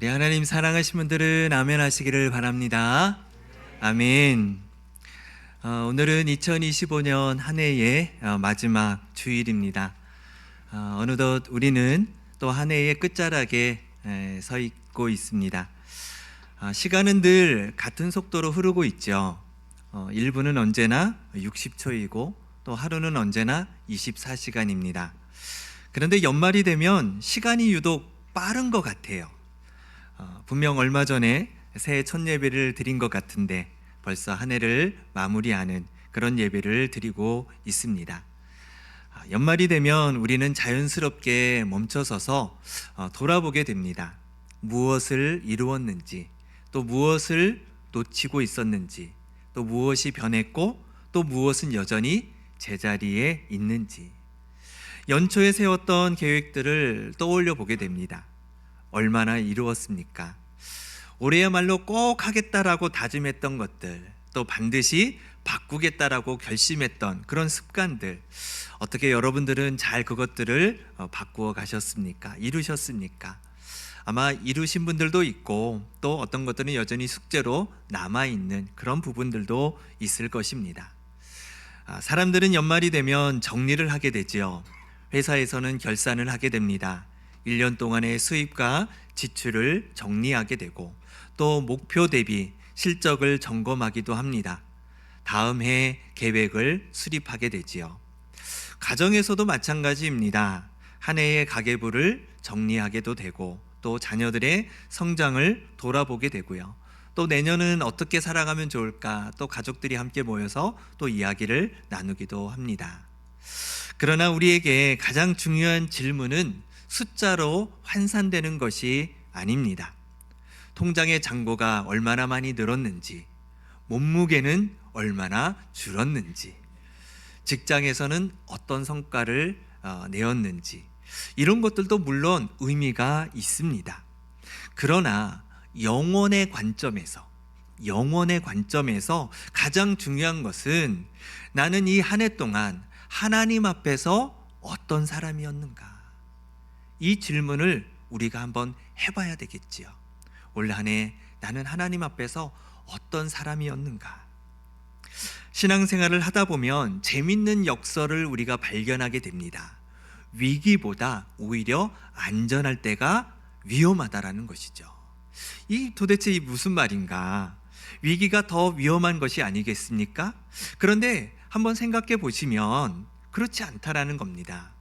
우리 하나님 사랑하신 분들은 아멘 하시기를 바랍니다. 아멘. 오늘은 2025년 한 해의 마지막 주일입니다. 어느덧 우리는 또 한 해의 끝자락에 서 있고 있습니다. 시간은 늘 같은 속도로 흐르고 있죠. 1분은 언제나 60초이고 또 하루는 언제나 24시간입니다. 그런데 연말이 되면 시간이 유독 빠른 것 같아요. 분명 얼마 전에 새해 첫 예배를 드린 것 같은데 벌써 한 해를 마무리하는 그런 예배를 드리고 있습니다. 연말이 되면 우리는 자연스럽게 멈춰서서 돌아보게 됩니다. 무엇을 이루었는지, 또 무엇을 놓치고 있었는지, 또 무엇이 변했고 또 무엇은 여전히 제자리에 있는지, 연초에 세웠던 계획들을 떠올려 보게 됩니다. 얼마나 이루었습니까? 올해야말로 꼭 하겠다라고 다짐했던 것들, 또 반드시 바꾸겠다라고 결심했던 그런 습관들, 어떻게 여러분들은 잘 그것들을 바꾸어 가셨습니까? 이루셨습니까? 아마 이루신 분들도 있고 또 어떤 것들은 여전히 숙제로 남아있는 그런 부분들도 있을 것입니다. 사람들은 연말이 되면 정리를 하게 되지요. 회사에서는 결산을 하게 됩니다. 1년 동안의 수입과 지출을 정리하게 되고 또 목표 대비 실적을 점검하기도 합니다. 다음 해 계획을 수립하게 되지요. 가정에서도 마찬가지입니다. 한 해의 가계부를 정리하게도 되고 또 자녀들의 성장을 돌아보게 되고요. 또 내년은 어떻게 살아가면 좋을까, 또 가족들이 함께 모여서 또 이야기를 나누기도 합니다. 그러나 우리에게 가장 중요한 질문은 숫자로 환산되는 것이 아닙니다. 통장의 잔고가 얼마나 많이 늘었는지, 몸무게는 얼마나 줄었는지, 직장에서는 어떤 성과를 내었는지, 이런 것들도 물론 의미가 있습니다. 그러나 영혼의 관점에서 가장 중요한 것은 나는 이 한 해 동안 하나님 앞에서 어떤 사람이었는가, 이 질문을 우리가 한번 해봐야 되겠지요. 올 한 해 나는 하나님 앞에서 어떤 사람이었는가. 신앙생활을 하다 보면 재밌는 역설을 우리가 발견하게 됩니다. 위기보다 오히려 안전할 때가 위험하다라는 것이죠. 이 도대체 무슨 말인가? 위기가 더 위험한 것이 아니겠습니까? 그런데 한번 생각해 보시면 그렇지 않다라는 겁니다.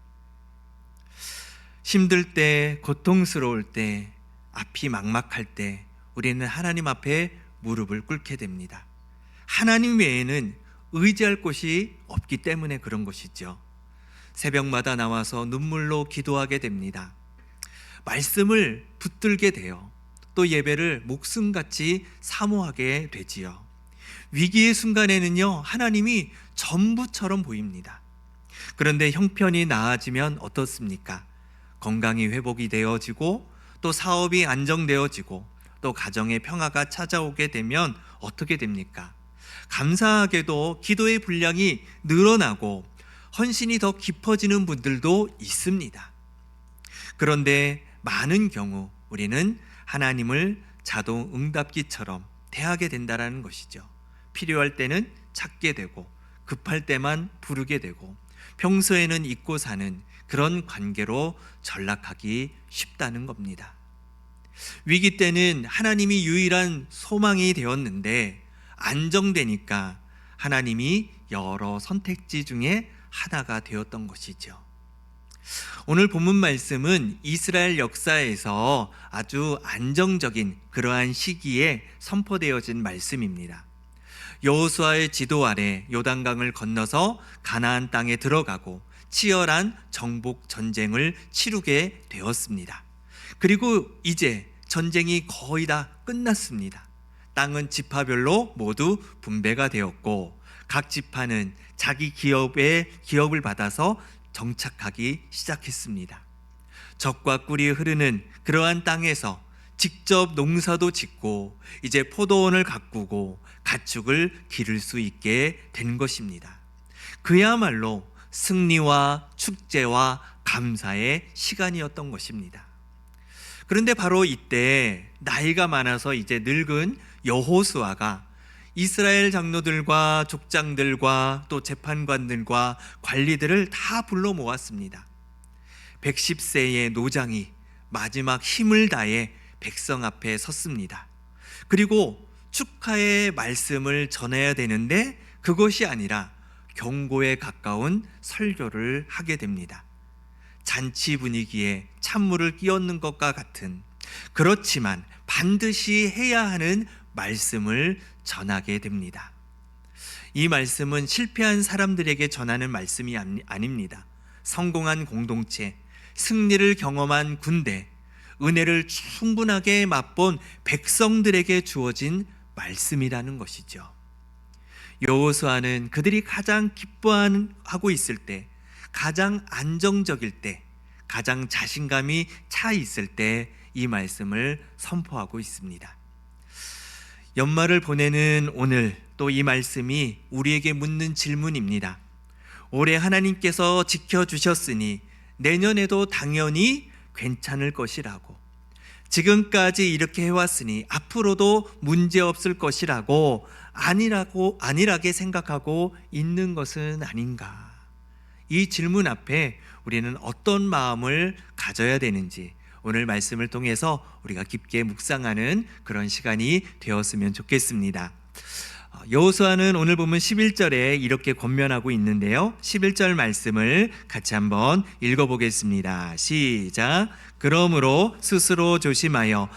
힘들 때, 고통스러울 때, 앞이 막막할 때 우리는 하나님 앞에 무릎을 꿇게 됩니다. 하나님 외에는 의지할 곳이 없기 때문에 그런 것이죠. 새벽마다 나와서 눈물로 기도하게 됩니다. 말씀을 붙들게 돼요. 또 예배를 목숨같이 사모하게 되지요. 위기의 순간에는요, 하나님이 전부처럼 보입니다. 그런데 형편이 나아지면 어떻습니까? 건강이 회복이 되어지고 또 사업이 안정되어지고 또 가정의 평화가 찾아오게 되면 어떻게 됩니까? 감사하게도 기도의 분량이 늘어나고 헌신이 더 깊어지는 분들도 있습니다. 그런데 많은 경우 우리는 하나님을 자동 응답기처럼 대하게 된다는 것이죠. 필요할 때는 찾게 되고 급할 때만 부르게 되고 평소에는 잊고 사는 그런 관계로 전락하기 쉽다는 겁니다. 위기 때는 하나님이 유일한 소망이 되었는데 안정되니까 하나님이 여러 선택지 중에 하나가 되었던 것이죠. 오늘 본문 말씀은 이스라엘 역사에서 아주 안정적인 그러한 시기에 선포되어진 말씀입니다. 여호수아의 지도 아래 요단강을 건너서 가나안 땅에 들어가고 치열한 정복 전쟁을 치르게 되었습니다. 그리고 이제 전쟁이 거의 다 끝났습니다. 땅은 지파별로 모두 분배가 되었고 각 지파는 자기 기업을 받아서 정착하기 시작했습니다. 젖과 꿀이 흐르는 그러한 땅에서 직접 농사도 짓고 이제 포도원을 가꾸고 가축을 기를 수 있게 된 것입니다. 그야말로 승리와 축제와 감사의 시간이었던 것입니다. 그런데 바로 이때 나이가 많아서 이제 늙은 여호수아가 이스라엘 장로들과 족장들과 또 재판관들과 관리들을 다 불러 모았습니다. 110세의 노장이 마지막 힘을 다해 백성 앞에 섰습니다. 그리고 축하의 말씀을 전해야 되는데 그것이 아니라 경고에 가까운 설교를 하게 됩니다. 잔치 분위기에 찬물을 끼얹는 것과 같은, 그렇지만 반드시 해야 하는 말씀을 전하게 됩니다. 이 말씀은 실패한 사람들에게 전하는 말씀이 아닙니다. 성공한 공동체, 승리를 경험한 군대, 은혜를 충분하게 맛본 백성들에게 주어진 말씀이라는 것이죠. 여호수아는 그들이 가장 기뻐하고 있을 때, 가장 안정적일 때, 가장 자신감이 차 있을 때 이 말씀을 선포하고 있습니다. 연말을 보내는 오늘 또 이 말씀이 우리에게 묻는 질문입니다. 올해 하나님께서 지켜주셨으니 내년에도 당연히 괜찮을 것이라고, 지금까지 이렇게 해왔으니 앞으로도 문제없을 것이라고 안일하게 생각하고 있는 것은 아닌가? 이 질문 앞에 우리는 어떤 마음을 가져야 되는지 오늘 말씀을 통해서 우리가 깊게 묵상하는 그런 시간이 되었으면 좋겠습니다. 여호수아는 오늘 보면 11절에 이렇게 권면하고 있는데요, 11절 말씀을 같이 한번 읽어보겠습니다. 시작. 그러므로 스스로 조심하여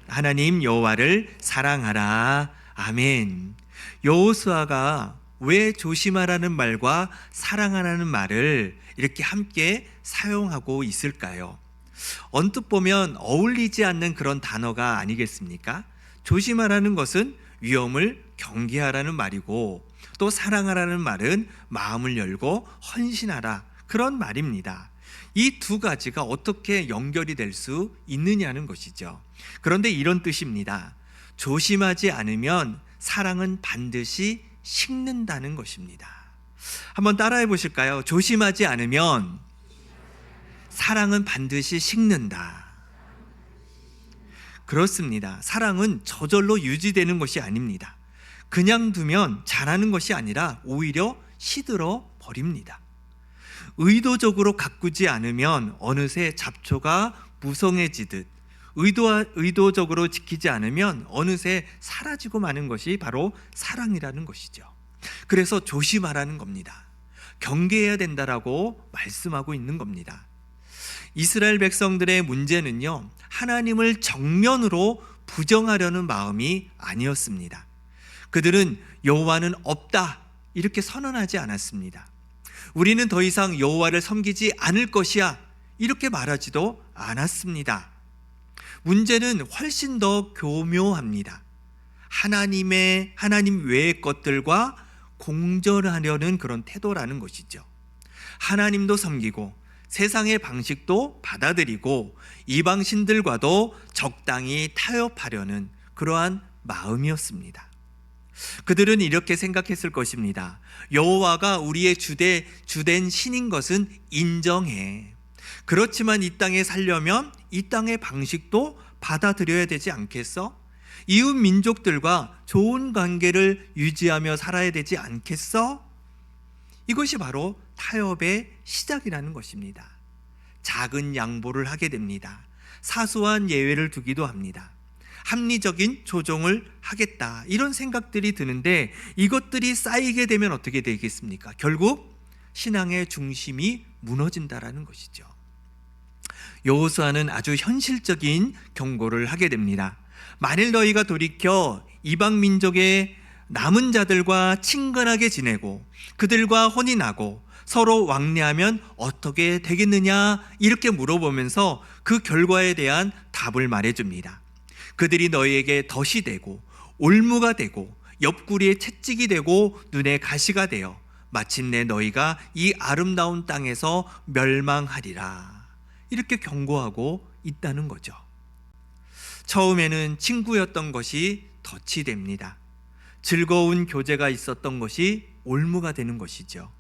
하나님 여호와를 사랑하라. 아멘. 여호수아가 왜 조심하라는 말과 사랑하라는 말을 이렇게 함께 사용하고 있을까요? 언뜻 보면 어울리지 않는 그런 단어가 아니겠습니까? 조심하라는 것은 위험을 경계하라는 말이고, 또 사랑하라는 말은 마음을 열고 헌신하라, 그런 말입니다. 이 두 가지가 어떻게 연결이 될 수 있느냐는 것이죠. 그런데 이런 뜻입니다. 조심하지 않으면 사랑은 반드시 식는다는 것입니다. 한번 따라해 보실까요? 조심하지 않으면 사랑은 반드시 식는다. 그렇습니다. 사랑은 저절로 유지되는 것이 아닙니다. 그냥 두면 자라는 것이 아니라 오히려 시들어 버립니다. 의도적으로 가꾸지 않으면 어느새 잡초가 무성해지듯, 의도적으로 지키지 않으면 어느새 사라지고 마는 것이 바로 사랑이라는 것이죠. 그래서 조심하라는 겁니다. 경계해야 된다라고 말씀하고 있는 겁니다. 이스라엘 백성들의 문제는요, 하나님을 정면으로 부정하려는 마음이 아니었습니다. 그들은 여호와는 없다 이렇게 선언하지 않았습니다. 우리는 더 이상 여호와를 섬기지 않을 것이야 이렇게 말하지도 않았습니다. 문제는 훨씬 더 교묘합니다. 하나님 외의 것들과 공존하려는 그런 태도라는 것이죠. 하나님도 섬기고 세상의 방식도 받아들이고 이방신들과도 적당히 타협하려는 그러한 마음이었습니다. 그들은 이렇게 생각했을 것입니다. 여호와가 우리의 주된 신인 것은 인정해. 그렇지만 이 땅에 살려면 이 땅의 방식도 받아들여야 되지 않겠어? 이웃 민족들과 좋은 관계를 유지하며 살아야 되지 않겠어? 이것이 바로 타협의 시작이라는 것입니다. 작은 양보를 하게 됩니다. 사소한 예외를 두기도 합니다. 합리적인 조정을 하겠다, 이런 생각들이 드는데 이것들이 쌓이게 되면 어떻게 되겠습니까? 결국 신앙의 중심이 무너진다라는 것이죠. 여호수아는 아주 현실적인 경고를 하게 됩니다. 만일 너희가 돌이켜 이방 민족의 남은 자들과 친근하게 지내고 그들과 혼인하고 서로 왕래하면 어떻게 되겠느냐, 이렇게 물어보면서 그 결과에 대한 답을 말해줍니다. 그들이 너희에게 덫이 되고 올무가 되고 옆구리에 채찍이 되고 눈에 가시가 되어 마침내 너희가 이 아름다운 땅에서 멸망하리라, 이렇게 경고하고 있다는 거죠. 처음에는 친구였던 것이 덫이 됩니다. 즐거운 교제가 있었던 것이 올무가 되는 것이죠.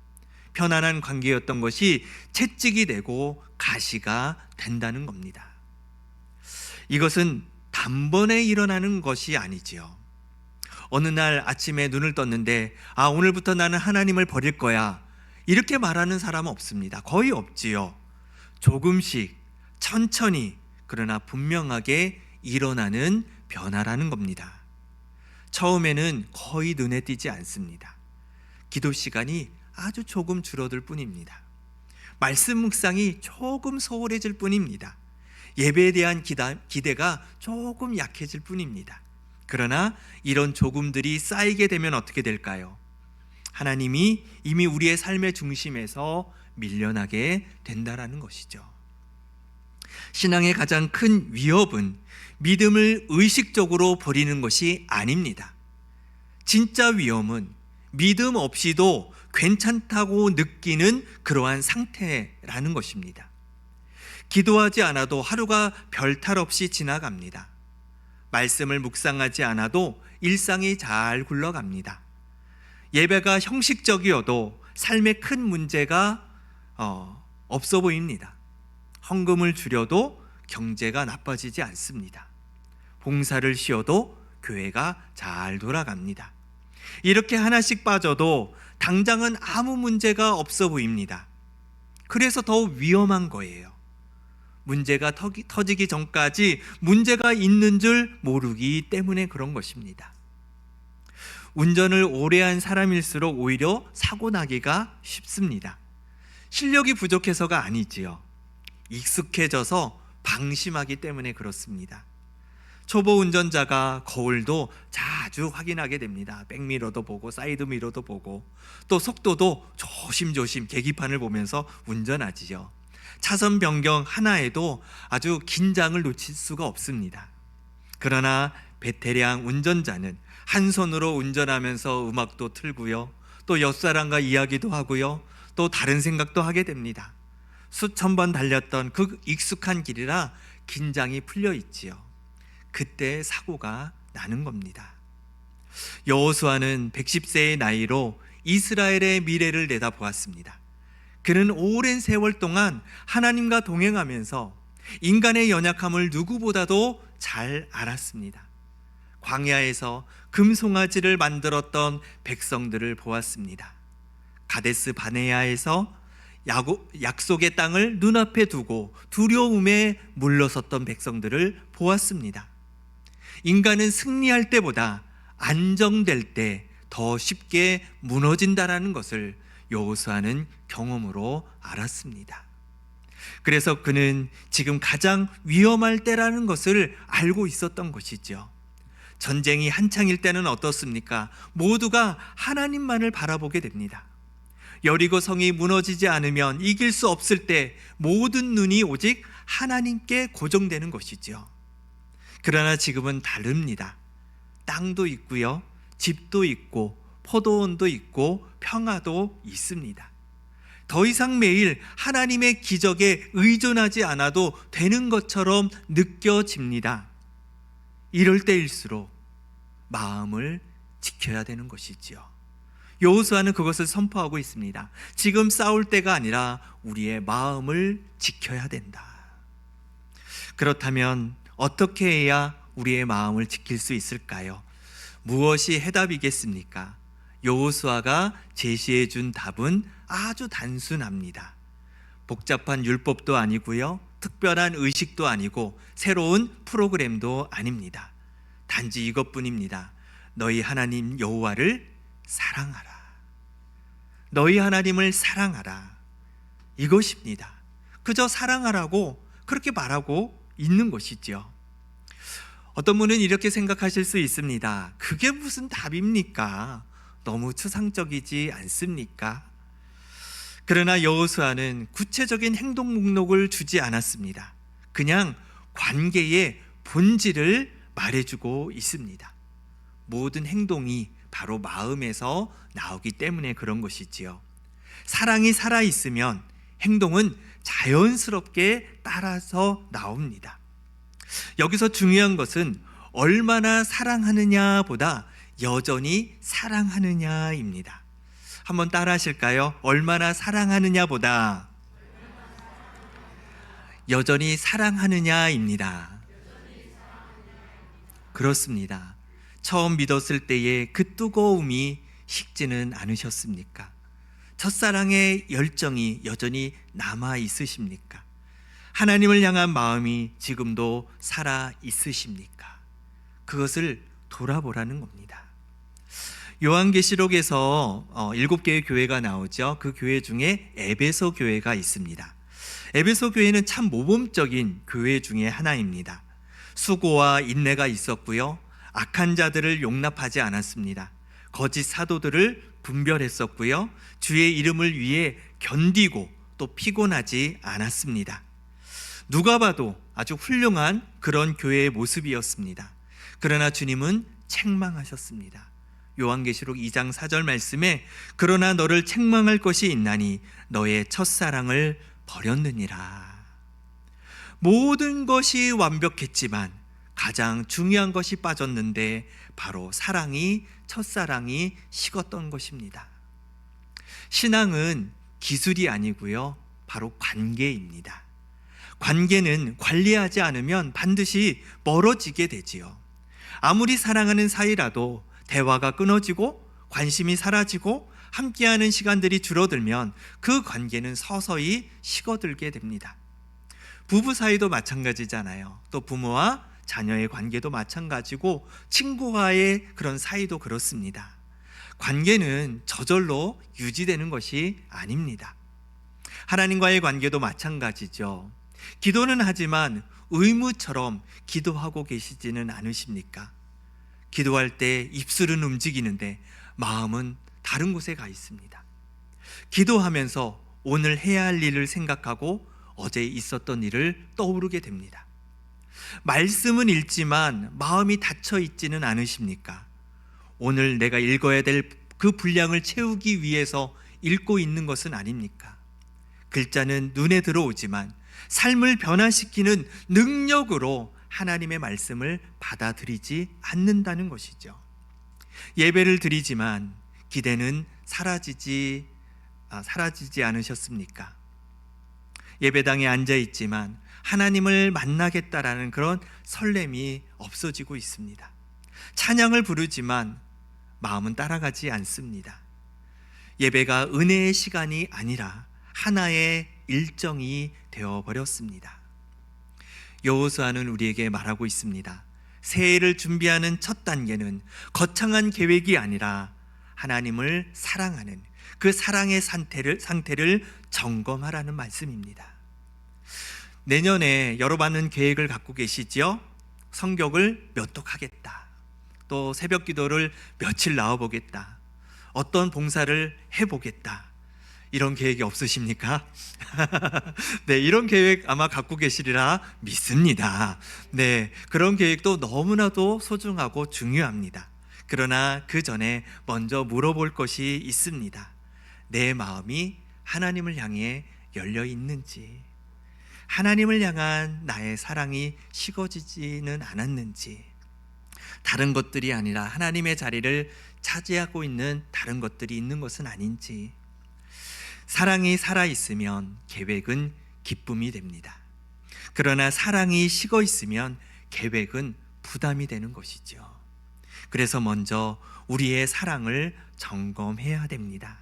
편안한 관계였던 것이 채찍이 되고 가시가 된다는 겁니다. 이것은 단번에 일어나는 것이 아니지요. 어느 날 아침에 눈을 떴는데 오늘부터 나는 하나님을 버릴 거야, 이렇게 말하는 사람은 없습니다. 거의 없지요. 조금씩 천천히 그러나 분명하게 일어나는 변화라는 겁니다. 처음에는 거의 눈에 띄지 않습니다. 기도 시간이 아주 조금 줄어들 뿐입니다. 말씀 묵상이 조금 소홀해질 뿐입니다. 예배에 대한 기대가 조금 약해질 뿐입니다. 그러나 이런 조금들이 쌓이게 되면 어떻게 될까요? 하나님이 이미 우리의 삶의 중심에서 밀려나게 된다라는 것이죠. 신앙의 가장 큰 위협은 믿음을 의식적으로 버리는 것이 아닙니다. 진짜 위험은 믿음 없이도 괜찮다고 느끼는 그러한 상태라는 것입니다. 기도하지 않아도 하루가 별탈 없이 지나갑니다. 말씀을 묵상하지 않아도 일상이 잘 굴러갑니다. 예배가 형식적이어도 삶에 큰 문제가 없어 보입니다. 헌금을 줄여도 경제가 나빠지지 않습니다. 봉사를 쉬어도 교회가 잘 돌아갑니다. 이렇게 하나씩 빠져도 당장은 아무 문제가 없어 보입니다. 그래서 더 위험한 거예요. 문제가 터지기 전까지 문제가 있는 줄 모르기 때문에 그런 것입니다. 운전을 오래 한 사람일수록 오히려 사고 나기가 쉽습니다. 실력이 부족해서가 아니지요. 익숙해져서 방심하기 때문에 그렇습니다. 초보 운전자가 거울도 자주 확인하게 됩니다. 백미러도 보고 사이드 미러도 보고 또 속도도 조심조심 계기판을 보면서 운전하지요. 차선 변경 하나에도 아주 긴장을 놓칠 수가 없습니다. 그러나 베테랑 운전자는 한 손으로 운전하면서 음악도 틀고요, 또 옆사람과 이야기도 하고요, 또 다른 생각도 하게 됩니다. 수천 번 달렸던 그 익숙한 길이라 긴장이 풀려 있지요. 그때 사고가 나는 겁니다. 여호수아는 110세의 나이로 이스라엘의 미래를 내다보았습니다. 그는 오랜 세월 동안 하나님과 동행하면서 인간의 연약함을 누구보다도 잘 알았습니다. 광야에서 금송아지를 만들었던 백성들을 보았습니다. 가데스 바네아에서 약속의 땅을 눈앞에 두고 두려움에 물러섰던 백성들을 보았습니다. 인간은 승리할 때보다 안정될 때 더 쉽게 무너진다라는 것을 여호수아는 경험으로 알았습니다. 그래서 그는 지금 가장 위험할 때라는 것을 알고 있었던 것이죠. 전쟁이 한창일 때는 어떻습니까? 모두가 하나님만을 바라보게 됩니다. 여리고 성이 무너지지 않으면 이길 수 없을 때 모든 눈이 오직 하나님께 고정되는 것이죠. 그러나 지금은 다릅니다. 땅도 있고요, 집도 있고 포도원도 있고 평화도 있습니다. 더 이상 매일 하나님의 기적에 의존하지 않아도 되는 것처럼 느껴집니다. 이럴 때일수록 마음을 지켜야 되는 것이지요. 여호수아는 그것을 선포하고 있습니다. 지금 싸울 때가 아니라 우리의 마음을 지켜야 된다. 그렇다면 어떻게 해야 우리의 마음을 지킬 수 있을까요? 무엇이 해답이겠습니까? 여호수아가 제시해 준 답은 아주 단순합니다. 복잡한 율법도 아니고요, 특별한 의식도 아니고 새로운 프로그램도 아닙니다. 단지 이것뿐입니다. 너희 하나님 여호와를 사랑하라. 너희 하나님을 사랑하라. 이것입니다. 그저 사랑하라고 그렇게 말하고 있는 것이죠. 어떤 분은 이렇게 생각하실 수 있습니다. 그게 무슨 답입니까? 너무 추상적이지 않습니까? 그러나 여호수아는 구체적인 행동 목록을 주지 않았습니다. 그냥 관계의 본질을 말해주고 있습니다. 모든 행동이 바로 마음에서 나오기 때문에 그런 것이지요. 사랑이 살아있으면 행동은 자연스럽게 따라서 나옵니다. 여기서 중요한 것은 얼마나 사랑하느냐보다 여전히 사랑하느냐입니다. 한번 따라 하실까요? 얼마나 사랑하느냐보다 여전히 사랑하느냐입니다. 그렇습니다. 처음 믿었을 때의 그 뜨거움이 식지는 않으셨습니까? 첫사랑의 열정이 여전히 남아 있으십니까? 하나님을 향한 마음이 지금도 살아 있으십니까? 그것을 돌아보라는 겁니다. 요한계시록에서 7개의 교회가 나오죠. 그 교회 중에 에베소 교회가 있습니다. 에베소 교회는 참 모범적인 교회 중에 하나입니다. 수고와 인내가 있었고요, 악한 자들을 용납하지 않았습니다. 거짓 사도들을 분별했었고요, 주의 이름을 위해 견디고 또 피곤하지 않았습니다. 누가 봐도 아주 훌륭한 그런 교회의 모습이었습니다. 그러나 주님은 책망하셨습니다. 요한계시록 2장 4절 말씀에 그러나 너를 책망할 것이 있나니 너의 첫사랑을 버렸느니라. 모든 것이 완벽했지만 가장 중요한 것이 빠졌는데 바로 첫사랑이 식었던 것입니다. 신앙은 기술이 아니고요, 바로 관계입니다. 관계는 관리하지 않으면 반드시 멀어지게 되지요. 아무리 사랑하는 사이라도 대화가 끊어지고 관심이 사라지고 함께하는 시간들이 줄어들면 그 관계는 서서히 식어들게 됩니다. 부부 사이도 마찬가지잖아요. 또 부모와 자녀의 관계도 마찬가지고 친구와의 그런 사이도 그렇습니다. 관계는 저절로 유지되는 것이 아닙니다. 하나님과의 관계도 마찬가지죠. 기도는 하지만 의무처럼 기도하고 계시지는 않으십니까? 기도할 때 입술은 움직이는데 마음은 다른 곳에 가 있습니다. 기도하면서 오늘 해야 할 일을 생각하고 어제 있었던 일을 떠오르게 됩니다. 말씀은 읽지만 마음이 닫혀 있지는 않으십니까? 오늘 내가 읽어야 될 그 분량을 채우기 위해서 읽고 있는 것은 아닙니까? 글자는 눈에 들어오지만 삶을 변화시키는 능력으로 하나님의 말씀을 받아들이지 않는다는 것이죠. 예배를 드리지만 기대는 사라지지 않으셨습니까? 예배당에 앉아 있지만 하나님을 만나겠다라는 그런 설렘이 없어지고 있습니다. 찬양을 부르지만 마음은 따라가지 않습니다. 예배가 은혜의 시간이 아니라 하나의 일정이 되어버렸습니다. 여호수아는 우리에게 말하고 있습니다. 새해를 준비하는 첫 단계는 거창한 계획이 아니라 하나님을 사랑하는 그 사랑의 상태를 점검하라는 말씀입니다. 내년에 여러 많은 계획을 갖고 계시지요? 성경을 몇 독 하겠다, 또 새벽 기도를 며칠 나와보겠다, 어떤 봉사를 해보겠다, 이런 계획이 없으십니까? 네, 이런 계획 아마 갖고 계시리라 믿습니다. 네, 그런 계획도 너무나도 소중하고 중요합니다. 그러나 그 전에 먼저 물어볼 것이 있습니다. 내 마음이 하나님을 향해 열려 있는지, 하나님을 향한 나의 사랑이 식어지지는 않았는지, 다른 것들이 아니라 하나님의 자리를 차지하고 있는 다른 것들이 있는 것은 아닌지. 사랑이 살아있으면 계획은 기쁨이 됩니다. 그러나 사랑이 식어 있으면 계획은 부담이 되는 것이죠. 그래서 먼저 우리의 사랑을 점검해야 됩니다.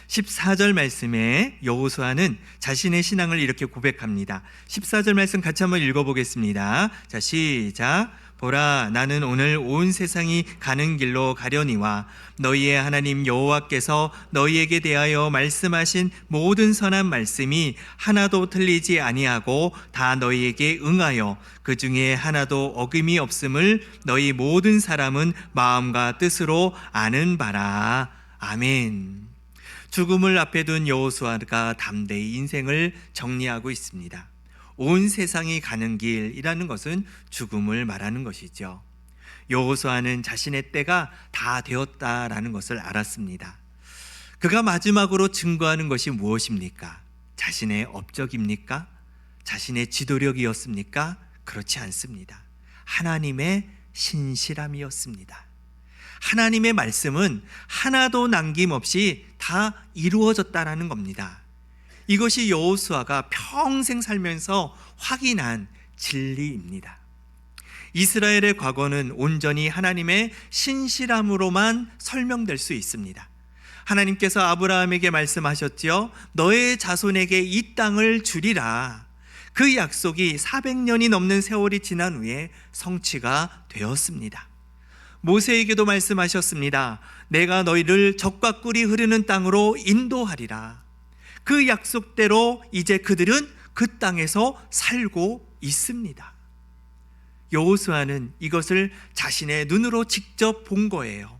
14절 말씀에 여호수아는 자신의 신앙을 이렇게 고백합니다. 14절 말씀 같이 한번 읽어보겠습니다. 자, 시작. 보라, 나는 오늘 온 세상이 가는 길로 가려니와 너희의 하나님 여호와께서 너희에게 대하여 말씀하신 모든 선한 말씀이 하나도 틀리지 아니하고 다 너희에게 응하여 그 중에 하나도 어김이 없음을 너희 모든 사람은 마음과 뜻으로 아는 바라. 아멘. 죽음을 앞에 둔 여호수아가 담대히 인생을 정리하고 있습니다. 온 세상이 가는 길이라는 것은 죽음을 말하는 것이죠. 여호수아는 자신의 때가 다 되었다라는 것을 알았습니다. 그가 마지막으로 증거하는 것이 무엇입니까? 자신의 업적입니까? 자신의 지도력이었습니까? 그렇지 않습니다. 하나님의 신실함이었습니다. 하나님의 말씀은 하나도 남김없이 다 이루어졌다라는 겁니다. 이것이 여호수아가 평생 살면서 확인한 진리입니다. 이스라엘의 과거는 온전히 하나님의 신실함으로만 설명될 수 있습니다. 하나님께서 아브라함에게 말씀하셨지요. 너의 자손에게 이 땅을 주리라. 그 약속이 400년이 넘는 세월이 지난 후에 성취가 되었습니다. 모세에게도 말씀하셨습니다. 내가 너희를 적과 꿀이 흐르는 땅으로 인도하리라. 그 약속대로 이제 그들은 그 땅에서 살고 있습니다. 여호수아는 이것을 자신의 눈으로 직접 본 거예요.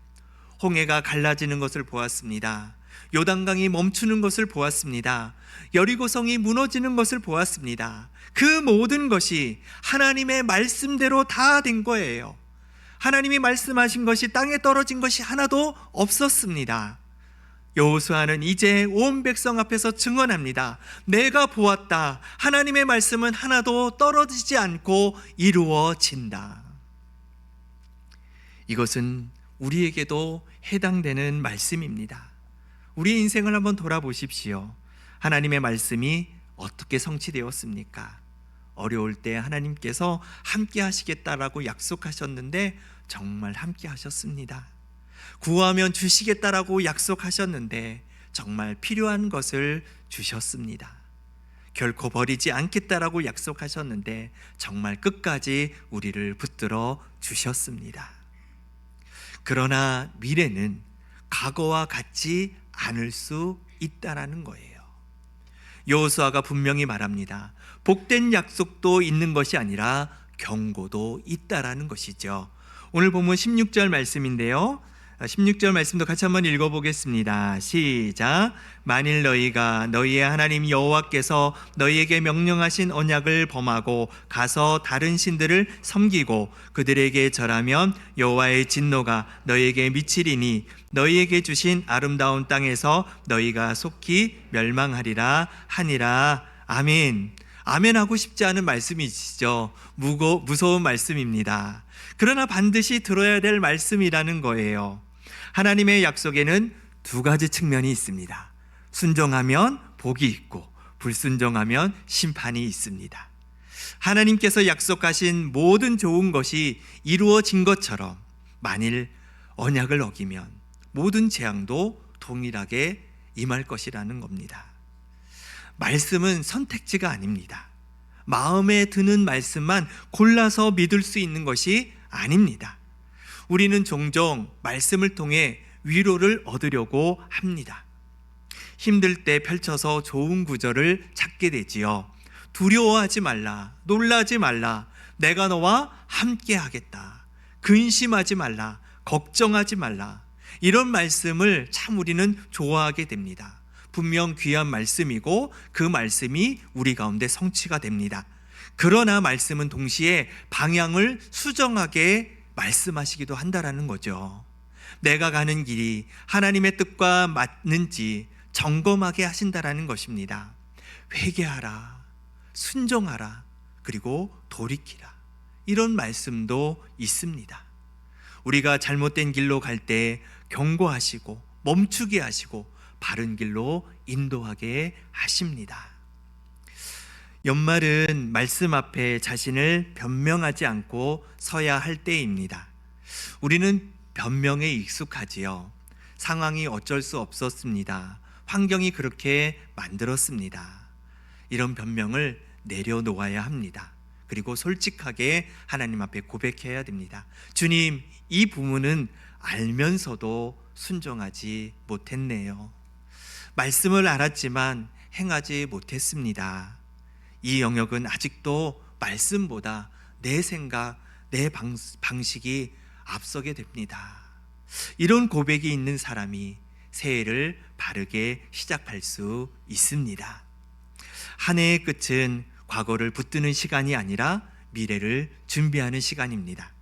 홍해가 갈라지는 것을 보았습니다. 요단강이 멈추는 것을 보았습니다. 여리고성이 무너지는 것을 보았습니다. 그 모든 것이 하나님의 말씀대로 다 된 거예요. 하나님이 말씀하신 것이 땅에 떨어진 것이 하나도 없었습니다. 여호수아는 이제 온 백성 앞에서 증언합니다. 내가 보았다. 하나님의 말씀은 하나도 떨어지지 않고 이루어진다. 이것은 우리에게도 해당되는 말씀입니다. 우리 인생을 한번 돌아보십시오. 하나님의 말씀이 어떻게 성취되었습니까? 어려울 때 하나님께서 함께 하시겠다라고 약속하셨는데 정말 함께 하셨습니다. 구하면 주시겠다라고 약속하셨는데 정말 필요한 것을 주셨습니다. 결코 버리지 않겠다라고 약속하셨는데 정말 끝까지 우리를 붙들어 주셨습니다. 그러나 미래는 과거와 같지 않을 수 있다라는 거예요. 여호수아가 분명히 말합니다. 복된 약속도 있는 것이 아니라 경고도 있다라는 것이죠. 오늘 본문 16절 말씀인데요. 16절 말씀도 같이 한번 읽어보겠습니다. 시작. 만일 너희가 너희의 하나님 여호와께서 너희에게 명령하신 언약을 범하고 가서 다른 신들을 섬기고 그들에게 절하면 여호와의 진노가 너희에게 미치리니 너희에게 주신 아름다운 땅에서 너희가 속히 멸망하리라 하니라. 아멘. 아멘 하고 싶지 않은 말씀이시죠. 무서운 말씀입니다. 그러나 반드시 들어야 될 말씀이라는 거예요. 하나님의 약속에는 두 가지 측면이 있습니다. 순종하면 복이 있고 불순종하면 심판이 있습니다. 하나님께서 약속하신 모든 좋은 것이 이루어진 것처럼 만일 언약을 어기면 모든 재앙도 동일하게 임할 것이라는 겁니다. 말씀은 선택지가 아닙니다. 마음에 드는 말씀만 골라서 믿을 수 있는 것이 아닙니다. 우리는 종종 말씀을 통해 위로를 얻으려고 합니다. 힘들 때 펼쳐서 좋은 구절을 찾게 되지요. 두려워하지 말라, 놀라지 말라, 내가 너와 함께 하겠다. 근심하지 말라, 걱정하지 말라. 이런 말씀을 참 우리는 좋아하게 됩니다. 분명 귀한 말씀이고 그 말씀이 우리 가운데 성취가 됩니다. 그러나 말씀은 동시에 방향을 수정하게 말씀하시기도 한다라는 거죠. 내가 가는 길이 하나님의 뜻과 맞는지 점검하게 하신다라는 것입니다. 회개하라, 순종하라, 그리고 돌이키라. 이런 말씀도 있습니다. 우리가 잘못된 길로 갈 때 경고하시고 멈추게 하시고 바른 길로 인도하게 하십니다. 연말은 말씀 앞에 자신을 변명하지 않고 서야 할 때입니다. 우리는 변명에 익숙하지요. 상황이 어쩔 수 없었습니다. 환경이 그렇게 만들었습니다. 이런 변명을 내려놓아야 합니다. 그리고 솔직하게 하나님 앞에 고백해야 됩니다. 주님, 이 부분은 알면서도 순종하지 못했네요. 말씀을 알았지만 행하지 못했습니다. 이 영역은 아직도 말씀보다 내 생각, 내 방식이 앞서게 됩니다. 이런 고백이 있는 사람이 새해를 바르게 시작할 수 있습니다. 한 해의 끝은 과거를 붙드는 시간이 아니라 미래를 준비하는 시간입니다.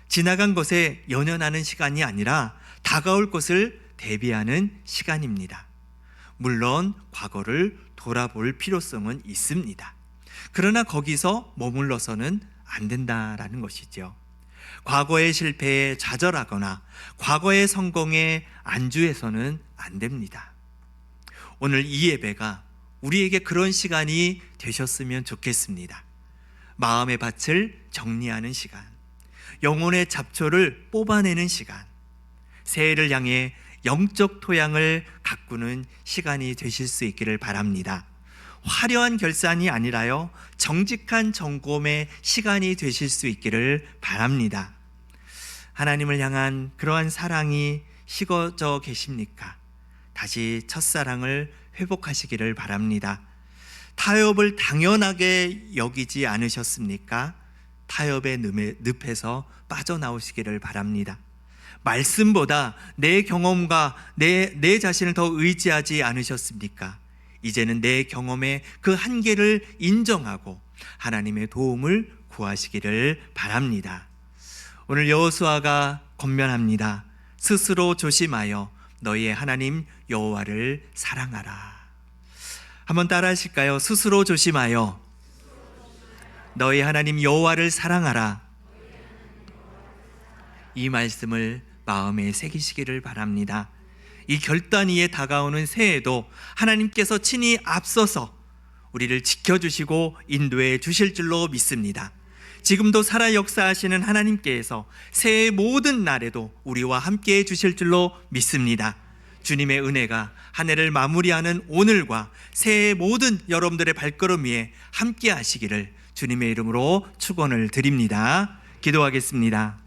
지나간 것에 연연하는 시간이 아니라 다가올 것을 대비하는 시간입니다. 물론 과거를 돌아볼 필요성은 있습니다. 그러나 거기서 머물러서는 안 된다라는 것이죠. 과거의 실패에 좌절하거나 과거의 성공에 안주해서는 안 됩니다. 오늘 이 예배가 우리에게 그런 시간이 되셨으면 좋겠습니다. 마음의 밭을 정리하는 시간, 영혼의 잡초를 뽑아내는 시간, 새해를 향해 영적 토양을 가꾸는 시간이 되실 수 있기를 바랍니다. 화려한 결산이 아니라요, 정직한 점검의 시간이 되실 수 있기를 바랍니다. 하나님을 향한 그러한 사랑이 식어져 계십니까? 다시 첫사랑을 회복하시기를 바랍니다. 타협을 당연하게 여기지 않으셨습니까? 타협의 늪에서 빠져나오시기를 바랍니다. 말씀보다 내 경험과 내 자신을 더 의지하지 않으셨습니까? 이제는 내 경험의 그 한계를 인정하고 하나님의 도움을 구하시기를 바랍니다. 오늘 여호수아가 권면합니다. 스스로 조심하여 너희의 하나님 여호와를 사랑하라. 한번 따라 하실까요? 스스로 조심하여 너희 하나님 여호와를 사랑하라. 이 말씀을 마음에 새기시기를 바랍니다. 이 결단위에 다가오는 새해에도 하나님께서 친히 앞서서 우리를 지켜주시고 인도해 주실 줄로 믿습니다. 지금도 살아 역사하시는 하나님께서 새해 모든 날에도 우리와 함께해 주실 줄로 믿습니다. 주님의 은혜가 한 해를 마무리하는 오늘과 새해 모든 여러분들의 발걸음 위에 함께 하시기를 주님의 이름으로 축원을 드립니다. 기도하겠습니다.